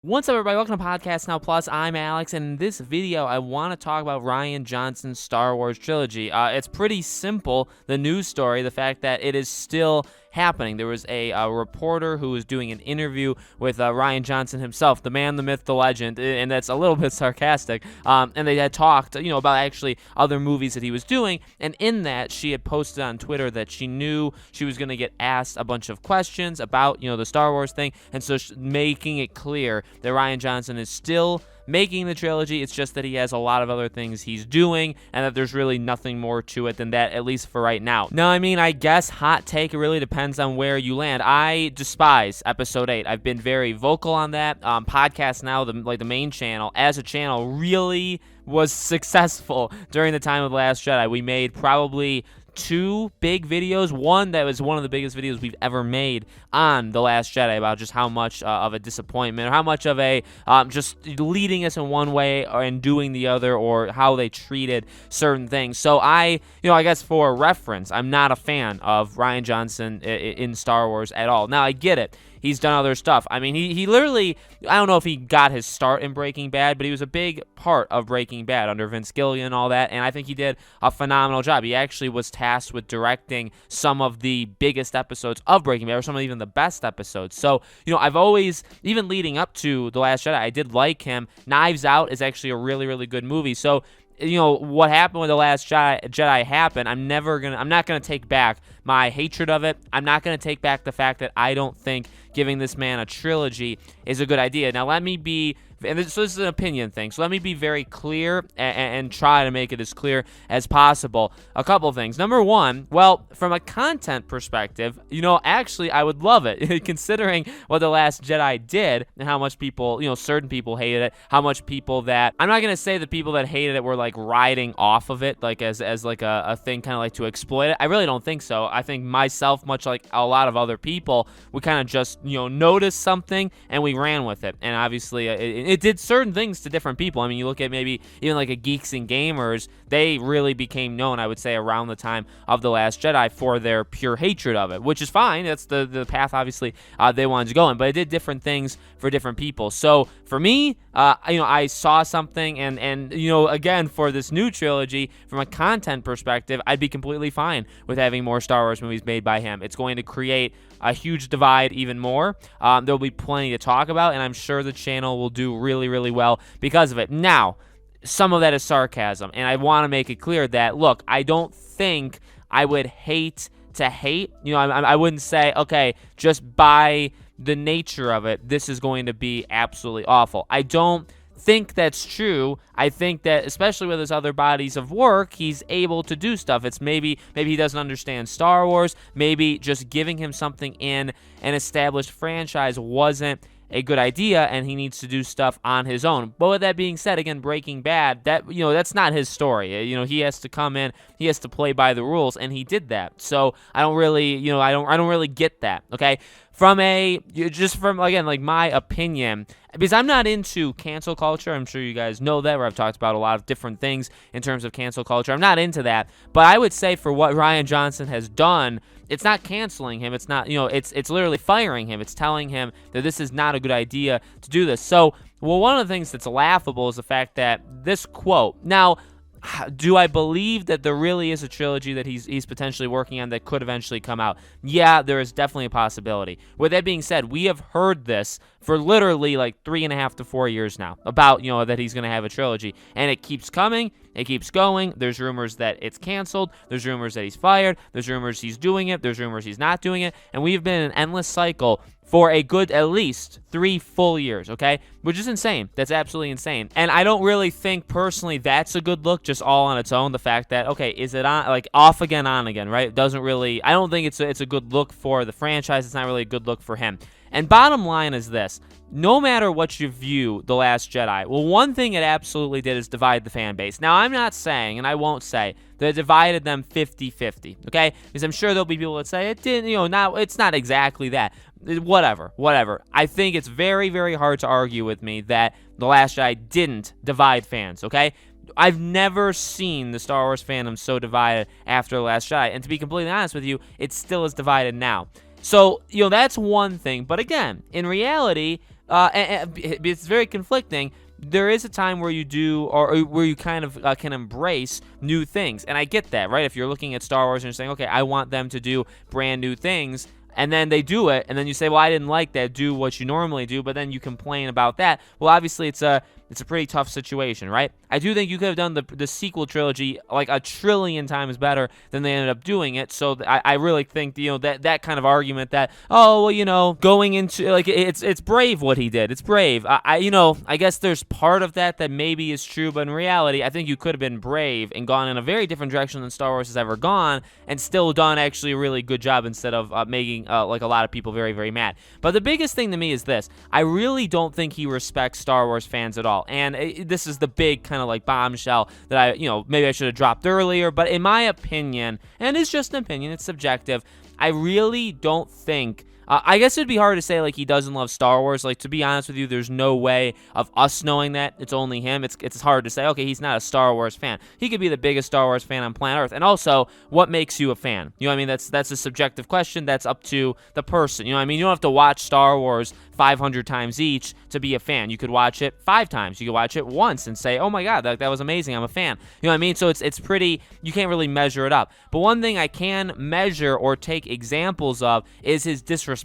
What's up, everybody? Welcome to Podcast Now Plus. I'm Alex, and in this video, I want to talk about Rian Johnson's Star Wars trilogy. It's pretty simple, the news story, the fact that it is still happening. There was a reporter who was doing an interview with Rian Johnson himself, the man, the myth, the legend, and that's a little bit sarcastic. And they had talked, about actually other movies that he was doing, and in that, she had posted on Twitter that she knew she was going to get asked a bunch of questions about, the Star Wars thing, and so making it clear that Rian Johnson is still making the trilogy. It's just that he has a lot of other things he's doing, and that there's really nothing more to it than that, at least for right now. Now, I guess hot take, it really depends on where you land. I despise Episode 8. I've been very vocal on that. Podcast Now, the main channel, as a channel, really was successful during the time of The Last Jedi. We made probably two big videos. One that was one of the biggest videos we've ever made on The Last Jedi, about just how much of a disappointment, or how much of a just leading us in one way and doing the other, or how they treated certain things. So I guess for reference, I'm not a fan of Rian Johnson in Star Wars at all. Now, I get it. He's done other stuff. He literally, I don't know if he got his start in Breaking Bad, but he was a big part of Breaking Bad under Vince Gilligan and all that, and I think he did a phenomenal job. He actually was tasked with directing some of the biggest episodes of Breaking Bad, or some of even the best episodes. So, I've always, even leading up to The Last Jedi, I did like him. Knives Out is actually a really, really good movie. So, what happened with The Last Jedi happened. I'm not gonna take back my hatred of it. I'm not gonna take back the fact that I don't think giving this man a trilogy is a good idea. Now, let me be, this is an opinion thing, so let me be very clear and try to make it as clear as possible. A couple things. Number one, well, from a content perspective, actually, I would love it, considering what The Last Jedi did and how much people, certain people hated it, how much people that, I'm not going to say the people that hated it were, like, riding off of it, like, as like a thing kind of like to exploit it. I really don't think so. I think myself, much like a lot of other people, we kind of just, noticed something and we ran with it. And obviously, it did certain things to different people. You look at maybe even like a Geeks and Gamers, they really became known, I would say, around the time of The Last Jedi for their pure hatred of it, which is fine. That's the path, obviously, they wanted to go in. But it did different things for different people. So for me, I saw something, and again, for this new trilogy, from a content perspective, I'd be completely fine with having more Star Wars movies made by him. It's going to create a huge divide even more. There'll be plenty to talk about, and I'm sure the channel will do really, really well because of it. Now, some of that is sarcasm, and I want to make it clear that, look, I don't think I would hate to hate. I wouldn't say, okay, just by the nature of it, this is going to be absolutely awful. I don't think that's true. I think that, especially with his other bodies of work, he's able to do stuff. It's maybe he doesn't understand Star Wars. Maybe just giving him something in an established franchise wasn't a good idea, and he needs to do stuff on his own. But with that being said, again, Breaking Bad, that's not his story. He has to come in, he has to play by the rules, and he did that. So I don't really, I don't really get that. Okay, from again, like, my opinion, because I'm not into cancel culture. I'm sure you guys know that, where I've talked about a lot of different things in terms of cancel culture. I'm not into that, but I would say for what Rian Johnson has done, it's not canceling him. It's not, it's literally firing him. It's telling him that this is not a good idea to do this. So, one of the things that's laughable is the fact that this quote, now, do I believe that there really is a trilogy that he's potentially working on that could eventually come out? Yeah, there is definitely a possibility. With that being said, we have heard this for literally like 3.5 to 4 years now about, that he's going to have a trilogy, and it keeps coming. It keeps going. There's rumors that it's canceled. There's rumors that he's fired. There's rumors he's doing it. There's rumors he's not doing it. And we've been in an endless cycle for a good at least 3 full years, okay? Which is insane. That's absolutely insane. And I don't really think, personally, that's a good look just all on its own. The fact that, okay, is it on, like, off again, on again, right? It doesn't really, I don't think it's a good look for the franchise. It's not really a good look for him. And bottom line is this. No matter what you view The Last Jedi, well, one thing it absolutely did is divide the fan base. Now, I'm not saying, and I won't say, that it divided them 50-50, okay? Because I'm sure there'll be people that say it didn't, it's not exactly that. Whatever. I think it's very, very hard to argue with me that The Last Jedi didn't divide fans, okay? I've never seen the Star Wars fandom so divided after The Last Jedi. And to be completely honest with you, it still is divided now. So, that's one thing. But again, in reality, and it's very conflicting. There is a time where you do, or where you kind of can embrace new things. And I get that, right? If you're looking at Star Wars and you're saying, okay, I want them to do brand new things, and then they do it, and then you say, well, I didn't like that, do what you normally do, but then you complain about that. Well, obviously, it's a pretty tough situation, right? I do think you could have done the sequel trilogy like a trillion times better than they ended up doing it. So I really think, that kind of argument that, oh, well, going into, like, it's brave what he did. It's brave. I guess there's part of that maybe is true, but in reality, I think you could have been brave and gone in a very different direction than Star Wars has ever gone, and still done actually a really good job instead of making like a lot of people very, very mad. But the biggest thing to me is this: I really don't think he respects Star Wars fans at all. And this is the big kind of like bombshell that maybe I should have dropped earlier. But in my opinion, and it's just an opinion, it's subjective, I really don't think. I guess it'd be hard to say like he doesn't love Star Wars. Like, to be honest with you, there's no way of us knowing that. It's only him. It's hard to say, okay, he's not a Star Wars fan. He could be the biggest Star Wars fan on planet Earth. And also, what makes you a fan? You know what I mean? That's a subjective question. That's up to the person. You know what I mean? You don't have to watch Star Wars 500 times each to be a fan. You could watch it 5 times. You could watch it once and say, oh my God, that was amazing. I'm a fan. You know what I mean? So it's pretty, you can't really measure it up. But one thing I can measure or take examples of is his disrespect.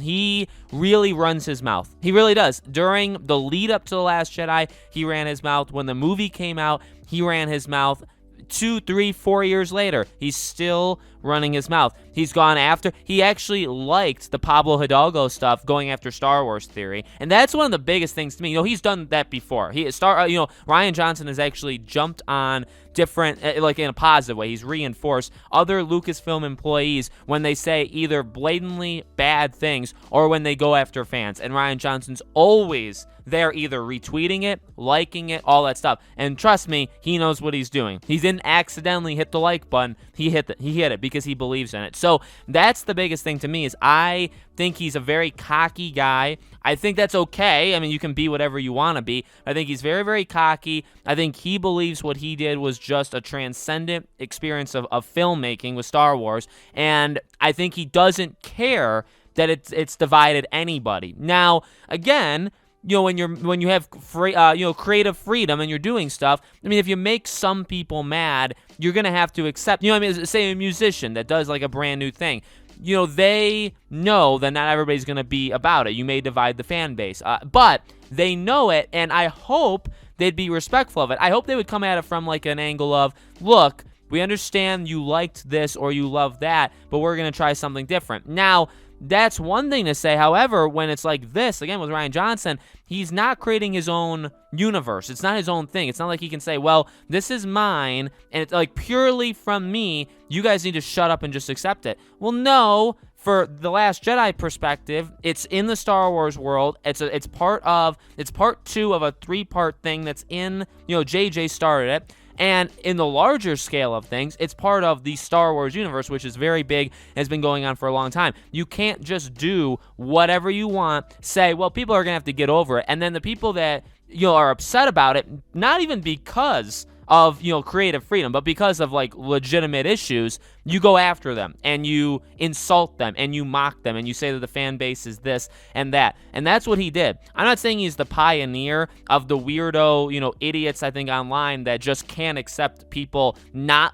He really runs his mouth. He really does. During the lead up to The Last Jedi, he ran his mouth. When the movie came out, he ran his mouth. 2, 3, 4 years later, he's still running his mouth. He actually liked the Pablo Hidalgo stuff, going after Star Wars theory, and that's one of the biggest things to me. He's done that before. Rian Johnson has actually jumped on different, like in a positive way. He's reinforced other Lucasfilm employees when they say either blatantly bad things or when they go after fans, and Rian Johnson's always there, either retweeting it, liking it, all that stuff. And trust me, he knows what he's doing. He didn't accidentally hit the like button. He hit it because he believes in it. So that's the biggest thing to me, is I think he's a very cocky guy. I think that's okay. I mean, you can be whatever you want to be. I think he's very, very cocky. I think he believes what he did was just a transcendent experience of filmmaking with Star Wars. And I think he doesn't care that it's divided anybody. Now, again, when you have creative freedom and you're doing stuff, I mean, if you make some people mad, you're gonna have to accept. I mean, say a musician that does like a brand new thing. They know that not everybody's gonna be about it. You may divide the fan base, but they know it, and I hope they'd be respectful of it. I hope they would come at it from like an angle of, look, we understand you liked this or you love that, but we're gonna try something different. Now, that's one thing to say. However, when it's like this, again, with Rian Johnson, he's not creating his own universe. It's not his own thing. It's not like he can say, well, this is mine, and it's like purely from me. You guys need to shut up and just accept it. Well, no. For The Last Jedi perspective, it's in the Star Wars world. It's part 2 of a 3-part thing that's in, JJ started it. And in the larger scale of things, it's part of the Star Wars universe, which is very big and has been going on for a long time. You can't just do whatever you want, say, well, people are going to have to get over it. And then the people that are upset about it, not even because of creative freedom, but because of like legitimate issues, you go after them and you insult them and you mock them and you say that the fan base is this and that. And that's what he did. I'm not saying he's the pioneer of the weirdo, idiots, I think, online that just can't accept people not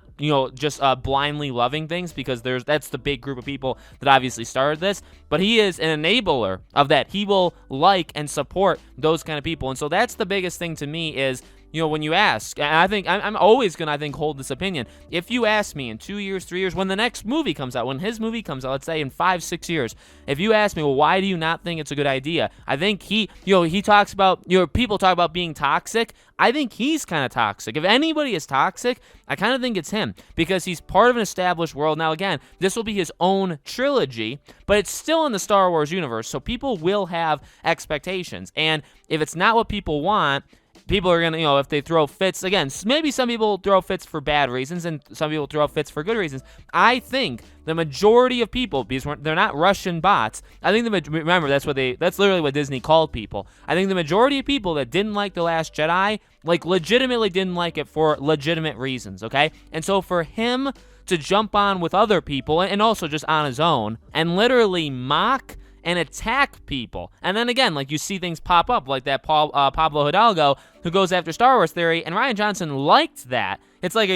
just blindly loving things, because that's the big group of people that obviously started this. But he is an enabler of that. He will like and support those kind of people. And so that's the biggest thing to me is, when you ask, and I think I'm always going to, hold this opinion. If you ask me in 2 years, 3 years, when the next movie comes out, when his movie comes out, let's say in 5, 6 years, if you ask me, well, why do you not think it's a good idea? I think he talks about, people talk about being toxic. I think he's kind of toxic. If anybody is toxic, I kind of think it's him, because he's part of an established world. Now, again, this will be his own trilogy, but it's still in the Star Wars universe, so people will have expectations. And if it's not what people want, people are going to, if they throw fits, again, maybe some people throw fits for bad reasons and some people throw fits for good reasons. I think the majority of people, because they're not Russian bots, I think remember, that's literally what Disney called people. I think the majority of people that didn't like The Last Jedi, like legitimately didn't like it for legitimate reasons, okay? And so for him to jump on with other people and also just on his own and literally mock and attack people. And then again, like, you see things pop up, like that Pablo Hidalgo who goes after Star Wars theory, and Rian Johnson liked that. It's like,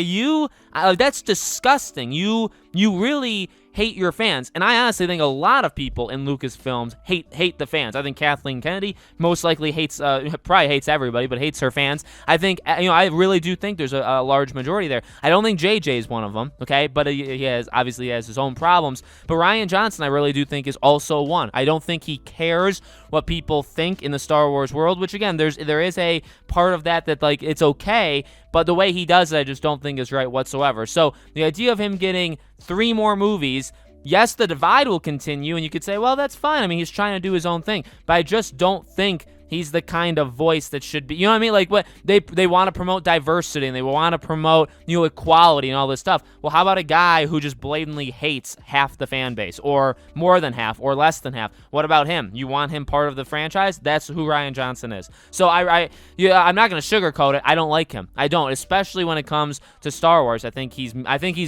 that's disgusting. You really hate your fans. And I honestly think a lot of people in Lucasfilms hate the fans. I think Kathleen Kennedy most likely probably hates everybody, but hates her fans. I think, I really do think there's a large majority there. I don't think JJ is one of them, okay? But he obviously has his own problems. But Rian Johnson, I really do think, is also one. I don't think he cares what people think in the Star Wars world, which, again, there is a part of that like, it's okay, but the way he does it, I just don't think is right whatsoever. So the idea of him getting 3 more movies, yes, the divide will continue, and you could say, well, that's fine. I mean, he's trying to do his own thing, but I just don't think he's the kind of voice that should be, you know what I mean? Like, what they want to promote diversity, and they want to promote, equality and all this stuff. Well, how about a guy who just blatantly hates half the fan base, or more than half, or less than half? What about him? You want him part of the franchise? That's who Rian Johnson is. So I'm not going to sugarcoat it. I don't like him. I don't, especially when it comes to Star Wars. I think he's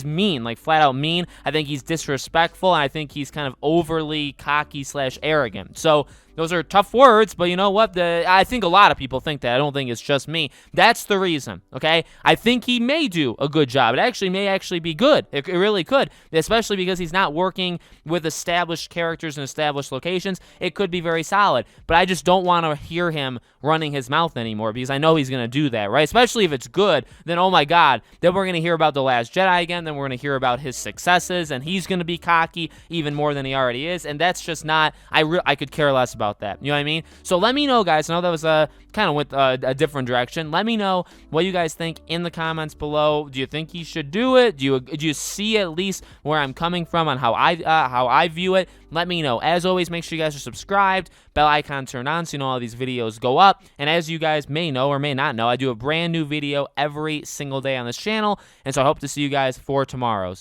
mean, like flat out mean. I think he's disrespectful, and I think he's kind of overly cocky / arrogant. So those are tough words, but you know what? I think a lot of people think that. I don't think it's just me. That's the reason, okay? I think he may do a good job. It may be good. It really could, especially because he's not working with established characters and established locations. It could be very solid, but I just don't want to hear him running his mouth anymore, because I know he's going to do that, right? Especially if it's good, then oh my God, then we're going to hear about The Last Jedi again, then we're going to hear about his successes, and he's going to be cocky even more than he already is, and that's just not, I could care less about that. You know what I mean? So let me know, guys. I know that was kind of went a different direction. Let me know what you guys think in the comments below. Do you think he should do it? Do you see at least where I'm coming from on how I view it? Let me know. As always, make sure you guys are subscribed, bell icon turned on, so you know all these videos go up. And as you guys may know or may not know, I do a brand new video every single day on this channel, and so I hope to see you guys for tomorrow's.